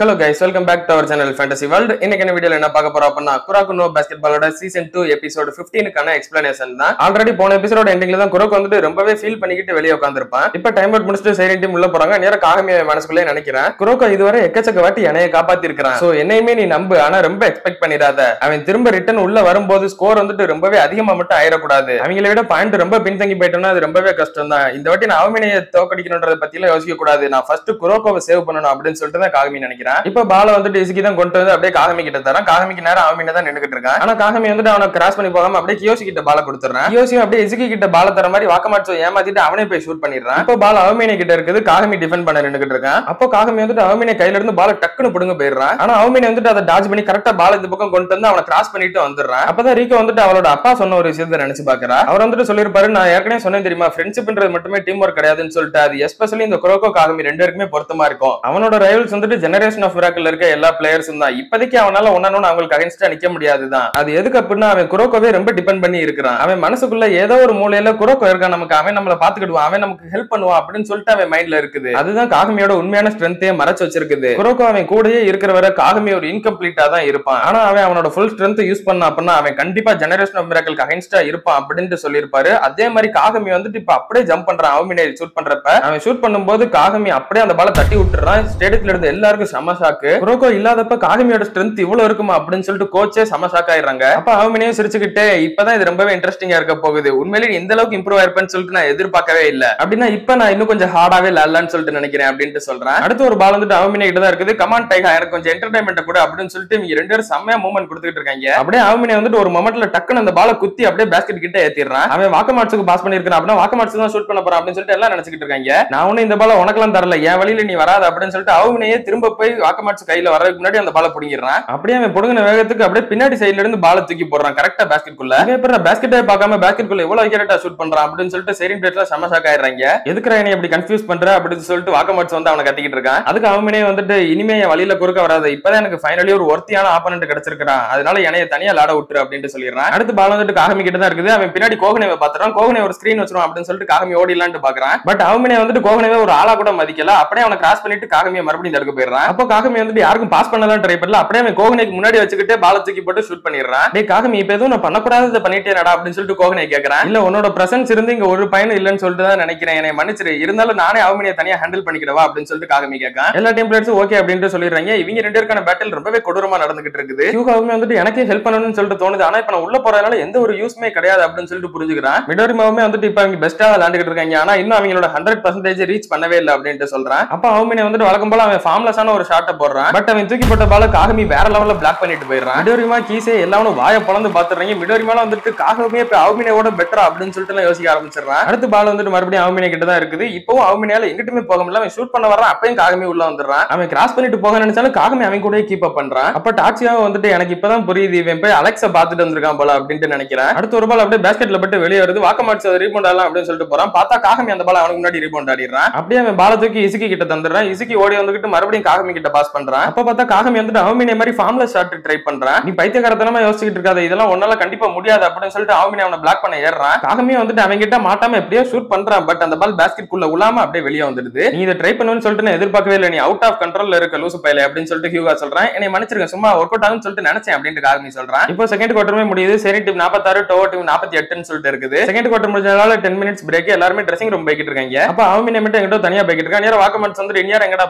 Hello guys, welcome back to our channel Fantasy World. இன்னைக்கு வீடியோல என்ன பார்க்க போறோம் அப்படினா குரோக்கோ நோ பாஸ்கெட்பாலோட சீசன் 2 எபிசோட் 15 க்கான எக்ஸ்பிளனேஷன் தான். ஆல்ரெடி போன எபிசோட் எண்டிங்ல தான் குரோக்கோ வந்து ரொம்பவே ஃபீல் பண்ணிக்கிட்டு வெளிய உட்கார்ந்திருப்பான். இப்போ டைம் அவுட் முடிச்சிட்டு சைலண்ட் டீம் உள்ள போறாங்க. நேரா காகமிய மனசுக்குள்ளே நினைக்கிறேன். குரோக்கோ இதுவரை எக்கச்சக்க வாட்டி என்னைய காப்பாத்தி இருக்கான். சோ என்னையுமே நீ நம்பு, ஆனா ரொம்ப எக்ஸ்பெக்ட் பண்ணிராத. அவன் திரும்ப ரிட்டர்ன் உள்ள வரும்போது ஸ்கோர் வந்துட்டு ரொம்பவே அதிகமா மட்டும் ஆயிர கூடாது. அவங்கள விட பாயிண்ட் ரொம்ப பின்தங்கி போயிட்டோம்னா அது ரொம்பவே கஷ்டம் தான். இந்த வாட்டி நான் அவமினைய தோக்கடிக்கணும்ன்றத பத்தில யோசிக்க கூடாது. நான் ஃபர்ஸ்ட் குரோக்கோவை சேவ் பண்ணனும் அப்படினு சொல்லிட்டு தான் காகமி நினைக்கிறேன். இப்போ பால இசுகி தான் கொண்டு வந்து அப்படியே காகமி கிட்ட தரான். காகமிக்கு நேரா அவமினே தான் நின்னுகிட்டு இருக்கான். ஆனா காகமி வந்துட்டு அவனை கிராஸ் பண்ணி போகாம அப்படியே கியோசி கிட்ட பால கொடுத்துறான். கியோசி அப்படியே இசுகி கிட்ட பால தர மாதிரி வாக்கமாட்சோ ஏமாத்திட்டு அவனே போய் ஷூட் பண்ணிடுறான். இப்போ பால் அவமினே கிட்ட இருக்குது. காகமி டிஃபெண்ட் பண்ண நின்னுகிட்டு இருக்கான். அப்போ காகமி வந்துட்டு அவமினே கையில இருந்து பால டக்குன்னு புடுங்க போயிடுறான். ஆனா அவமினே வந்துட்டு அதை டாஜ் பண்ணி கரெக்டா பால் இந்த பக்கம் கொண்டு வந்து அவனை கிராஸ் பண்ணிட்டு வந்துடுறான். அப்பதான் ரீகோ வந்துட்டு அவளோட அப்பா சொன்ன ஒரு விஷயத்தை நினைச்சு பாக்குறா. அவர் வந்துட்டு சொல்லிருப்பாரு, நான் ஏற்கனவே சொன்னேன் தெரியுமா, ஃப்ரெண்ட்ஷிப்ன்றது மட்டுமே டீம் ஒர்க் கிடையாதுன்னு சொல்லிட்டு. அது எஸ்பெஷலி இந்த குரோக்கோ காகமி ரெண்டு பேருக்குமே பொருத்தமா இருக்கும். அவனோட ரைவல்ஸ் வந்துட்டு ஜெனரேஷன் ஆஃப் மிராக்கிள்ல இருக்க எல்லா பிளேயர்ஸும் தான். இப்போதைக்கு அவனால ஒன்னொன்னு அவங்களுக்கு அகைன்ஸ்டா நிக்க முடியாதுதான். அது எதுக்கு அப்படின்னா அவன் குரோக்கோவே ரொம்ப டிபெண்ட் பண்ணி இருக்கிறான். அவன் மனசுக்குள்ள ஏதோ ஒரு மூலையில குரோக்கோ இருக்கான், நமக்கு அவன் நம்மள பாத்துக்கிடுவான், அவன் நமக்கு ஹெல்ப் பண்ணுவான் அப்படின்னு சொல்லிட்டு அவன் மைண்ட்ல இருக்குது. அதுதான் காகமியோட உண்மையான ஸ்ட்ரென்த்தே மறைச்சு வச்சிருக்குது. குரோக்கோ அவன் கூடயே இருக்கிற வரை காகமி ஒரு இன்கம்ப்ளீட்டா தான் இருப்பான். ஆனா அவன் அவனோட ஃபுல் ஸ்ட்ரென்த் யூஸ் பண்ணா அப்படின்னா அவன் கண்டிப்பா ஜெனரேஷன் ஆஃப் மிராக்கிள்க்கு அகைன்ஸ்டா இருப்பான் அப்படின்னு சொல்லியிருப்பாரு. அதே மாதிரி காகமி வந்துட்டு இப்ப அப்படியே ஜம்ப் பண்றான். அவமினே ஷூட் பண்றப்ப அவன் ஷூட் பண்ணும்போது காகமி அப்படியே அந்த பால தட்டி விட்டுறான். ஸ்டேடியத்துல இருந்து எல்லாருக்கும் செம ஷாக்கு. குரோக்கோ இல்லாதப்ப காகமியோட ஸ்ட்ரென்த் இவ்வளவு இருக்குமா அப்படின்னு சொல்லிட்டு கோச்சே செம ஷாக் ஆயிடுறாங்க. அப்ப அவமினே சிரிச்சுக்கிட்டே இப்பதான் இது ரொம்பவே இன்ட்ரெஸ்டிங்கா இருக்க போகுது, உண்மையிலேயே இந்த அளவுக்கு இம்ப்ரூவ் ஆயிருப்பேன்னு சொல்லிட்டு நான் எதிர்பார்க்கவே இல்ல. அப்படின்னா இப்ப நான் இன்னும் கொஞ்சம் ஹார்டாவே விளையாடலாம்னு சொல்லிட்டு நினைக்கிறேன் அப்படின்ட்டு சொல்றேன். அடுத்து ஒரு பால் வந்துட்டு அவமினே கிட்ட தான் இருக்குது. கமான் டைகா, எனக்கு கொஞ்சம் என்டர்டைன்மெண்ட் கூட அப்படின்னு சொல்லிட்டு இவங்க ரெண்டு பேரும் செம்மையா மூவ்மெண்ட் கொடுத்துட்டு இருக்காங்க. அப்படியே அவமினே வந்துட்டு ஒரு மொமெண்ட்ல டக்குன்னு அந்த பால குத்தி அப்படியே பேஸ்கெட் கிட்ட ஏத்திடுறான். அவன் வாக்கமாட்சுக்கு பாஸ் பண்ணிருக்கான். அப்படின்னா வாக்கமாட்சு தான் ஷூட் பண்ண போறான் அப்படின்னு சொல்லிட்டு எல்லாம் நினைச்சிட்டு இருக்காங்க. நான் ஒண்ணு இந்த பால உனக்கெல்லாம் தரல, என் வழியில நீ வராது அப்படின்னு சொல்லிட்டு அவமினே திரும்ப போய் வாக்கமாட்சு கையில வரதுக்கு முன்னாடி அந்த பால புடிங்கிடுறான். அப்படியே அவன் புடுங்கின வேகத்துக்கு அப்படியே பின்னாடி சைடுல இருந்து பால தூக்கி போடுறான் கரெக்டா பேஸ்கெட் குள்ள. இவன் பேஸ்கெட்டே பார்க்காம பேஸ்கெட் குள்ள எவ்வளவு அக்யூரேட்டா ஷூட் பண்றான் அப்படின்னு சொல்லிட்டு சேரிங் பிளேட்ல செம ஷாக் ஆயிடுறாங்க. எதுக்குடா என்னை இப்படி கன்ஃபியூஸ் பண்ற அப்படின்னு சொல்லிட்டு வாக்கமாட்சு வந்து அவனை கத்திக்கிட்டு இருக்கான். அதுக்கு அவமினே வந்துட்டு இனிமே என் வழியில குறுக்க வராது, இப்பதான் எனக்கு ஃபைனலி ஒரு ஒர்த்தியான ஆப்போனன்ட் கிடைச்சிருக்கான், அதனால என்னைய தனியா லாட விட்டுரு அப்படின்னு சொல்லிடுறான். அடுத்து பால் வந்துட்டு காகமி கிட்ட தான் இருக்குது. அவன் பின்னாடி கோகனேவை பாத்துறான். கோகனே ஒரு ஸ்கிரீன் வச்சிரும் அப்படின்னு சொல்லிட்டு காகமி ஓடிலான்னு பாக்குறான். பட் அவமினே வந்துட்டு கோகனேவை ஒரு ஆளா கூட மதிக்கல. அப்படியே அவனை கிராஸ் பண்ணிட்டு காகமியை மறுபடியும் தடுக்க போயிடுறான். அப்போ காகமி வந்துட்டு யாருக்கும் பாஸ் பண்ணலாம் ட்ரை பண்ணல. அப்படியே அவன் கோகனேக்கு முன்னாடி வச்சுக்கிட்டு பால தூக்கி போட்டு ஷூட் பண்ணிடுறான். டேய் காகமி, இப்ப எதுவும் நான் பண்ணக்கூடாதது பண்ணிட்டேனடா அப்படின்னு சொல்லிட்டு கோகனே கேக்குறான். இல்ல உன்னோட பிரசன்ஸ் இருந்து இங்க ஒரு பயனும் இல்லன்னு சொல்லிட்டு தான் நினைக்கிறேன், என்னை மன்னிச்சிரு, இருந்தாலும் நானே அவமினியை தனியா ஹேண்டில் பண்ணிக்கிறவா அப்படின்னு சொல்லிட்டு காகமி கேட்கான். எல்லா டீம் பிளேயர்ஸும் ஓகே அப்படின்னு சொல்லிடுறாங்க. இவங்க ரெண்டு பேருக்கான பேட்டில் ரொம்பவே கொடூரமா நடந்துகிட்டு இருக்குது. ஹியூகாவுமே வந்துட்டு எனக்கே ஹெல்ப் பண்ணணும்னு சொல்லிட்டு தோணுது, ஆனா இப்ப நான் உள்ள போறதுனால எந்த ஒரு யூஸ்மே கிடையாது அப்படின்னு சொல்லிட்டு புரிஞ்சுக்கிறான். மிடோரிமாவுமே வந்துட்டு இப்ப அவங்க பெஸ்டா விளையாண்டுட்டு இருக்காங்க, ஆனா இன்னும் அவங்களோட 100% ரீச் பண்ணவே இல்லை அப்படின்ட்டு சொல்றான். அப்ப அவமினே வந்துட்டு வழக்கம் போல அவன் ஃபார்ம்லெஸ்ஸான ஒரு ஷாட்டை போடுறான். பட் அவன் தூக்கி போட்ட பால காகமி வேற லெவல்ல பிளாக் பண்ணிட்டு போயிடுறான். மிடோரிமா கீசே எல்லாரும் வாயை பொளந்து பாத்துறாங்க. மிடோரிமால வந்துட்டு காகமே இப்ப அவமினேவோட பெட்டரா அப்படின்னு சொல்லிட்டு யோசிக்க ஆரம்பிச்சிடறான். அடுத்த பால் வந்துட்டு மறுபடியும் அவமினே கிட்ட தான் இருக்குது. இப்பவும் அவமினால எங்கிட்டுமே போக முடியல. அவன் ஷூட் பண்ண வர்றான், அப்பயும் காகமே உள்ள வந்துடுறான். அவன் கிராஸ் பண்ணிட்டு போக நினைச்சாலும் காகமே அவன் கூட கீப் அப் பண்றான். அப்ப டாக்ஸியாவும் வந்துட்டு எனக்கு இப்பதான் புரியுது, இவன் போய் அலெக்ஸா பாத்துட்டு வந்திருக்கான் போல அப்படின்ட்டு நினைக்கிறேன். அடுத்த ஒரு பால் அப்படியே பேஸ்கெட்ல பட்டு வெளியே வருது. வாக்கமாட்சு ரீபவுண்ட் ஆடலாம் அப்படின்னு சொல்லிட்டு போறான். பார்த்தா காகமே அந்த பால் அவனுக்கு முன்னாடி ரீபவுண்ட் ஆடிடுறான். அப்படியே அவன் பால தூக்கி இசுகி கிட்ட தந்துடுறான். இசுகி ஓடி வந்துட்டு மறுபடியும் காகமி கிட்ட பாஸ் பண்றான். அப்ப பார்த்தா காகமி வந்துட்டு அவமினே மாதிரி ஃபார்ம்லெஸ் ஷாட் ட்ரை பண்றான். நீ பைத்தியக்காரத்தனமா யோசிச்சுட்டு இருக்காத, இதெல்லாம் ஒன்னால கண்டிப்பா முடியாது அப்படின்னு சொல்லிட்டு அவமினே அவனை பிளாக் பண்ண ஏறான். காகமே வந்துட்டு அவங்க கிட்ட மாட்டாம எப்படியோ ஷூட் பண்றான். பட் அந்த பால் பேஸ்கெட் குள்ள உலாம அப்படியே வெளியே வந்துடுது. நீ இதை ட்ரை பண்ணுன்னு சொல்லிட்டு நான் எதிர்பார்க்கவே இல்லை, நீ அவுட் ஆஃப் கண்ட்ரோல்ல இருக்க லூசு பையல அப்படின்னு சொல்லிட்டு ஹியூகா சொல்றான். என்னை மன்னிச்சிருங்க, சும்மா ஒர்க் அவுட் ஆகும்னு சொல்லிட்டு நினைச்சேன் அப்படின்ட்டு காகமி சொல்றான். இப்போ செகண்ட் குவார்டருமே முடியுது. சரி டீம் 46 டோவோ டீம் 48ன்னு சொல்லிட்டு இருக்குது. செகண்ட் குவார்டர் முடிஞ்சதால 10 மினிட்ஸ் பிரேக். எல்லாரும் ட்ரெஸ்ஸிங் ரூம் போய்கிட்டு இருக்காங்க. அப்ப அவமினே மட்டும் எங்கிட்ட தனியா போய்கிட்டு இருக்கான். நேரா வாக்கமாட்சு வந்து இனியா எங்கடா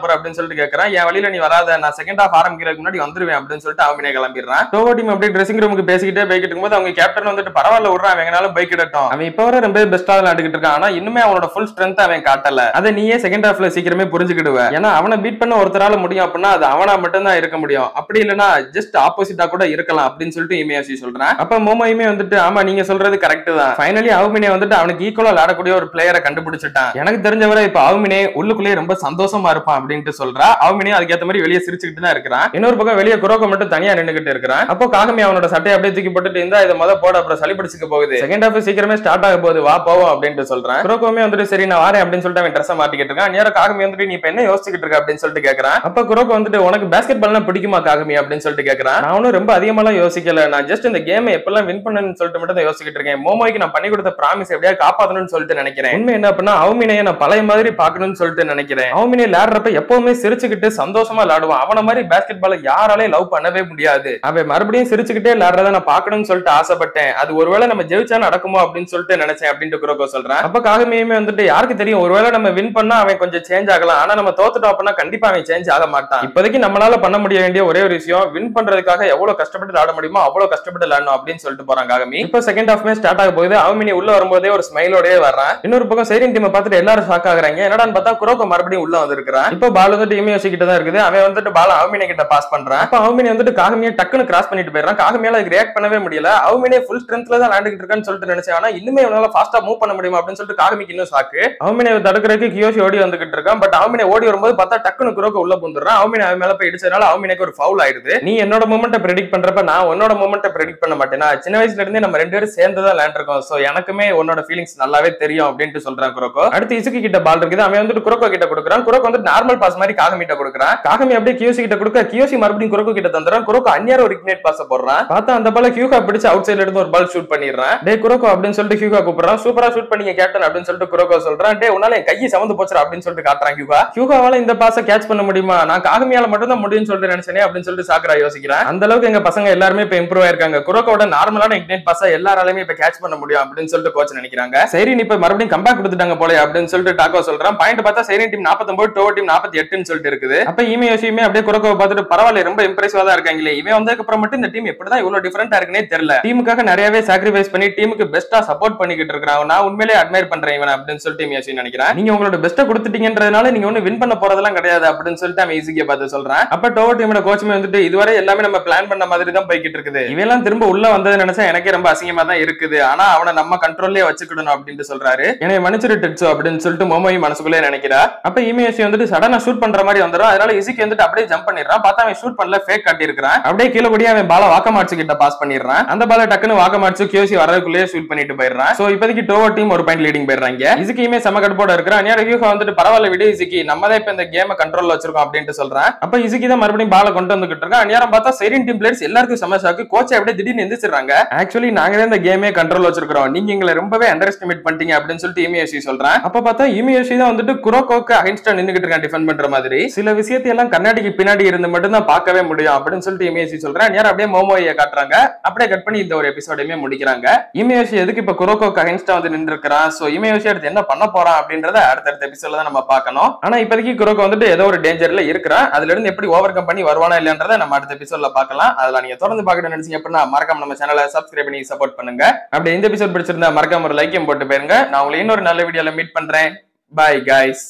போற அப்படின்னு சொல்லிட்டு கேக்குறான். என் வழியில நீ வராத, நான் செகண்ட் ஹாஃப் ஆரம்பிக்கிறதுக்கு முன்னாடி வந்துருவேன் அப்படின்னு சொல்லிட்டு அவமினே கிளம்பிடுறான். டோவோ டீம் அப்படியே ட்ரெஸ்ஸிங் ரூமுக்கு பேசிக்கிட்டே போய்கிட்டு இருக்கும்போது அவங்க கேப்டன் வந்துட்டு பரவாயில்ல விடுறான், எங்கனால பைக் இடட்டும், அவன் இப்ப வர ரொம்ப பெஸ்டா விளையாண்டுகிட்டு இருக்கான், ஆனா இன்னுமே அவனோட ஃபுல் ஸ்ட்ரென்த் அவன் காட்டல, அதை நீயே செகண்ட் ஹாஃப்ல சீக்கிரமே புரிஞ்சுக்கிடுவ. ஏன்னா அவனை பீட் பண்ண ஒருத்தரால முடியும் அப்படின்னா அது அவனா மட்டும் தான் இருக்க முடியும், அப்படி இல்லைன்னா ஜஸ்ட் ஆப்போசிட்டா கூட இருக்கலாம் அப்படின்னு சொல்லிட்டு இமேசி சொல்றான். அப்ப மோமோயுமே வந்துட்டு ஆமா நீங்க சொல்றது கரெக்ட் தான், ஃபைனலி அவமினே வந்துட்டு அவனுக்கு ஈக்குவலா விளையாடக்கூடிய ஒரு பிளேயரை கண்டுபிடிச்சிட்டான், எனக்கு தெரிஞ்சவரை இப்ப அவமினே உள்ளுக்குள்ளேயே ரொம்ப சந்தோஷமா இருப்பான் அப்படின்ட்டு சொல்றா. அவமினே அதுக்கேற்ற மாதிரி வெளியே சிரிச்சுக்கிட்டு தான் இருக்கிறான். இன்னொரு பக்கம் வெளியே குரோக்கோ மட்டும் தனியா நின்னுகிட்டு இருக்கிறான். அப்போ காகமி அவனோட சட்டையை அப்படியே தூக்கி போட்டுட்டு இருந்தா இதை மொத போட அப்புறம் சளி பிடிச்சுக்க போகுது, செகண்ட் ஹாஃப் சீக்கிரமே ஸ்டார்ட் ஆக போகுது, வா போவோம் அப்படின்ட்டு சொல்றான். குரோக்கோமே வந்துட்டு சரி நான் வரேன் அப்படின்னு சொல்லிட்டு அவன் ட்ரெஸ் மாட்டிக்கிட்டு இருக்கான். நேரா காகமி வந்துட்டு நீ இப்ப என்ன யோசிச்சுக்கிட்டு இருக்க அப்படின்னு சொல்லிட்டு கேக்குறான். அப்ப குரோக்கோ வந்துட்டு உனக்கு பேஸ்கெட் பால்னா பிடிக்குமா காகமி அப்படின்னு சொல்லிட்டு கேக்குறான். நான் ஒன்னும் ரொம்ப அதிகமாலாம் யோசிக்கல, நான் ஜஸ்ட் இந்த கேமை எப்பெல்லாம் வின் பண்ணணும்னு சொல்லிட்டு மட்டும் தான் யோசிச்சுட்டு இருக்கேன். மோமோய்க்கு நான் பண்ணி கொடுத்த ப்ராமிஸ் எப்படியா காப்பாத்தணும்னு சொல்லிட்டு நினைக்கிறேன். உண்மை என்ன அப்படின்னா அவமினையை நான் பழைய மாதிரி பாக்கணும்னு சொல்லிட்டு நினைக்கிறேன். அவமினை விளையாடுறப்ப எப்பவுமே சிரிச்சுக்கிட்டு சந்தோஷம் சந்தோஷமா விளையாடுவான். அவன மாதிரி பாஸ்கெட் பால யாராலையும் லவ் பண்ணவே முடியாது. அவன் மறுபடியும் சிரிச்சுக்கிட்டே விளையாடுறத நான் பார்க்கணும்னு சொல்லிட்டு ஆசைப்பட்டேன். அது ஒருவேளை நம்ம ஜெயிச்சா நடக்குமோ அப்படின்னு சொல்லிட்டு நினைச்சேன் அப்படின்ட்டு குரோக்கோ சொல்றான். அப்ப காகமியுமே வந்துட்டு யாருக்கு தெரியும், ஒருவேளை நம்ம வின் பண்ணா அவன் கொஞ்சம் சேஞ்ச் ஆகலாம், ஆனா நம்ம தோத்துட்டோம் அப்படின்னா கண்டிப்பா அவன் சேஞ்ச் ஆக மாட்டான். இப்போதைக்கு நம்மளால பண்ண முடிய வேண்டிய ஒரே ஒரு விஷயம், வின் பண்றதுக்காக எவ்வளவு கஷ்டப்பட்டு விளையாட முடியுமோ அவ்வளவு கஷ்டப்பட்டு விளையாடணும் அப்படின்னு சொல்லிட்டு போறாங்க காகமி. இப்ப செகண்ட் ஹாஃப்மே ஸ்டார்ட் ஆக போகுது. அவமினி உள்ள வரும்போதே ஒரு ஸ்மைலோடயே வர்றான். இன்னொரு பக்கம் சைரன் டீமை பார்த்துட்டு எல்லாரும் ஷாக் ஆகுறாங்க. என்னடான்னு பார்த்தா குரோக்கோ மறுபடியும் உள்ள வந்திருக்கான். இப்ப பால் வந்து டீம் யோசிக்கிட்டு தான் இருக்குது. அவன் வந்துட்டு பால் அவமினி கிட்ட பாஸ் பண்றான். அப்ப அவமினி வந்துட்டு காகமியை டக்குன்னு கிராஸ் பண்ணிட்டு போயிடுறான். காகமியால அதுக்கு ரியாக்ட் பண்ணவே முடியல. அவமினே ஃபுல் ஸ்ட்ரென்த்ல தான் விளையாண்டுட்டு இருக்கான்னு சொல்லிட்டு நினைச்சேன். ஆனா இன்னுமே அவனால ஃபாஸ்டா மூவ் பண்ண முடியுமா அப்படின்னு சொல்லிட்டு காகமிக்கு இன்னும் ஷாக்கு. அவமினை தடுக்கிறதுக்கு கியோஷி ஓடி வந்துகிட்டு இருக்கான். பட் அவமினை ஓடி வரும்போது பார்த்தா டக்குன்னு குரோக்கோ உள்ள புந்துறான். அவமினை அவன் மேல போய் இடிச்சதுனால அவமினைக்கு ஒரு ஃபவுல் ஆயிடுது. நீ என்னோட மூமெண்ட்டை ப்ரெடிக்ட் பண்றப்ப நான் உன்னோட மூமெண்ட்டை ப்ரெடிக்ட் பண்ண மாட்டேனா, சின்ன வயசுல இருந்தே நம்ம ரெண்டு பேரும் சேர்ந்து தான் விளையாண்டுருக்கோம். சோ எனக்குமே உன்னோட ஃபீலிங்ஸ் நல்லாவே தெரியும் அப்படின்ட்டு சொல்றான் குரோக்கோ. அடுத்து இசுகி கிட்ட பால் இருக்குது. அவன் வந்துட்டு குரோக்கோ கிட்ட கொடுக்குறான். குரோக்கோ வந்து நார்மல் பாஸ் மாதிரி காகமிட்ட கொடுக்குறான். காகமி அப்படியே கியோஷி கிட்ட கொடுக்க கியோஷி மறுபடியும் குரோக்கோ கிட்ட தந்துறான். குரோக்கோ அந்நியார ஒரு இக்னைட் பாஸ் போடுறான். பார்த்தா அந்த பால் ஹியூகா பிடிச்சு அவுட் சைடுல இருந்து ஒரு பால் ஷூட் பண்ணிடுறான். டே குரோக்கோ அப்படின்னு சொல்லிட்டு ஹியூகா கூப்பிடுறான். சூப்பரா ஷூட் பண்ணீங்க கேப்டன் அப்படின்னு சொல்லிட்டு குரோக்கோ சொல்றான். டே உன்னால என் கையை சமந்து போச்சுடா அப்படின்னு சொல்லிட்டு காட்டுறான் ஹியூகா. ஹியூகாவால இந்த பாஸை கேட்ச் பண்ண முடியுமா, நான் காகமியால மட்டும் தான் முடியும்னு சொல்லிட்டு நினைச்சேனே அப்படின்னு சொல்லிட்டு சாக்குரா யோசிக்கிறான். அந்த அளவுக்கு எங்க பசங்க எல்லாருமே இப்ப இம்ப்ரூவ் ஆயிருக்காங்க. குரோக்கோட நார்மலான இக்னைட் பாஸை எல்லாராலையுமே இப்ப கேட்ச் பண்ண முடியும் அப்படின்னு சொல்லிட்டு கோச் நினைக்கிறாங்க. சரி இப்ப மறுபடியும் கம்பேக் கொடுத்துட்டாங்க போல அப்படின்னு சொல்லிட்டு டாக்கோ சொல்றான். பாயிண்ட் பார்த்தா சைரன் டீம் 49 டோவோ டீம் 48ன்னு சொல்லிட்டு இருக்குது. அப்ப ஈமே யோசியுமே அப்படியே குரோக்கோவை பார்த்துட்டு பரவாயில்ல ரொம்ப இம்ப்ரெசிவா தான் இருக்காங்களே, இவன் வந்ததுக்கு அப்புறம் மட்டும் இந்த டீம் எப்படிதான் இவ்வளவு டிஃபரெண்டா இருக்குன்னே தெரியல, டீமுக்காக நிறையவே சாக்ரிஃபைஸ் பண்ணி டீமுக்கு பெஸ்டா சப்போர்ட் பண்ணிக்கிட்டு இருக்கான், நான் உண்மையிலேயே அட்மையர் பண்றேன் இவன் அப்படின்னு சொல்லிட்டு ஈமே நினைக்கிறேன். நீங்க உங்களோட பெஸ்ட்டை கொடுத்துட்டீங்கன்றதுனால நீங்க ஒண்ணு வின் பண்ண போறதெல்லாம் கிடையாது அப்படின்னு சொல்லிட்டு அவன் ஈஸியா பார்த்து சொல்றான். அப்ப டோவோ டீமோட கோச்சுமே வந்துட்டு இதுவரை எல்லாமே நம்ம பிளான் பண்ண மாதிரி தான் போய்கிட்டு இருக்குது, இவெல்லாம் திரும்ப உள்ள வந்தது நினைச்சா எனக்கே ரொம்ப அசிங்கமா தான் இருக்குது, ஆனா அவனை நம்ம கண்ட்ரோல்லயே வச்சுக்கிடணும் அப்படின்னு சொல்றாரு. என்னை மன்னிச்சிரு டெட்சோ அப்படின்னு சொல்லிட்டு மோமோய் மனசுக்குள்ளே நினைக்கிறா. அப்ப ஈமேசி வந்துட்டு சடனா ஷூட் பண்ற மாதிரி வந்துடும். அதனால இசுகி வந்துட்டு அப்படியே ஜம்ப் பண்ணிடுறான். பார்த்தா அவன் ஷூட் பண்ணல, ஃபேக் காட்டி இருக்கான். அப்படியே கீழே கூடிய அவன் பால வாக்கமாட்சு கிட்ட பாஸ் பண்ணிடுறான். அந்த பால டக்குன்னு வாக்கமாட்சு கியோசி வரதுக்குள்ளேயே ஷூட் பண்ணிட்டு போயிடுறான். சோ இப்போதைக்கு டோவோ டீம் ஒரு பாயிண்ட் லீடிங் போயிடுறாங்க. இசுகியுமே சம கடுப்போட இருக்கிறான். ஹியூகா வந்துட்டு பரவாயில்ல விடு இசுகி, நம்ம தான் இப்ப இந்த கேமை கண்ட்ரோல்ல வச்சிருக்கோம் அப்படின்ட்டு சொல்றான். அப்ப இசுகி தான் மறுபடியும் பால கொண்டு வந்துகிட்டு இருக்கான். அந்நேரம் பார்த்தா சைரன் டீம் பிளேயர்ஸ் எல்லாருக்கும் சமசாக்கு கோச்சை அப்படியே திடீர்னு எந்திரிச்சிடுறாங்க. ஆக்சுவலி நாங்க தான் இந்த கேமே கண்ட்ரோல் வச்சிருக்கோம், நீங்க எங்களை ரொம்பவே அண்டர் எஸ்டிமேட் பண்ணிட்டீங்க அப்படின்னு சொல்லிட்டு ஈமியோசி சொல்றான். அப்ப பார்த்தா ஈமியோசி தான் வந்துட்டு குரோக்கோக்கு அகைன்ஸ்டா நின்னுகிட்டு இருக்கான் டிஃபெண்ட் பண்ற மாதிரி. சில விஷயத்தை எல்லாம் கண்ணாடிக்கு பின்னாடி இருந்து மட்டும் தான் பார்க்கவே முடியும் அப்படின்னு சொல்லிட்டு ஈமியோசி சொல்றான். யாரும் அப்படியே மோமோயை காட்டுறாங்க. அப்படியே கட் பண்ணி இந்த ஒரு எபிசோடையுமே முடிக்கிறாங்க. ஈமியோசி எதுக்கு இப்ப குரோக்கோக்கு அகைன்ஸ்டா வந்து நின்று இருக்கிறான், சோ ஈமியோசி அடுத்து என்ன பண்ண போறான் அப்படின்றத அடுத்தடுத்த எபிசோட்ல தான் நம்ம பார்க்கணும். ஆனா இப்போதைக்கு குரோக்கோ வந்துட்டு ஏதோ ஒரு டேஞ்சர்ல இருக்கிறான். அதுல இருந்து எப்படி ஓவர் கம் பண்ணி வருவானா இல்லன்றதை நம்ம அடுத்த எபிசோட்ல பார்க்கலாம். அதெல்லாம் நீங்க தொடர்ந்து பார்க்கணும்னு நினைச்சீங்க அப்படின்னா மறக்காம நம்ம சேனலை சப்ஸ்கிரைப் பண்ணி சப்போர்ட் பண்ணுங்க. அப்படி இந்த எபிசோட் பிடிச்சிருந்தா மறக்காம ஒரு லைக்கையும் போட்டு போயிருங்க. நான் உங்களை இன்னொரு நல்ல வீடியோல மீட் பண்றேன். Bye guys.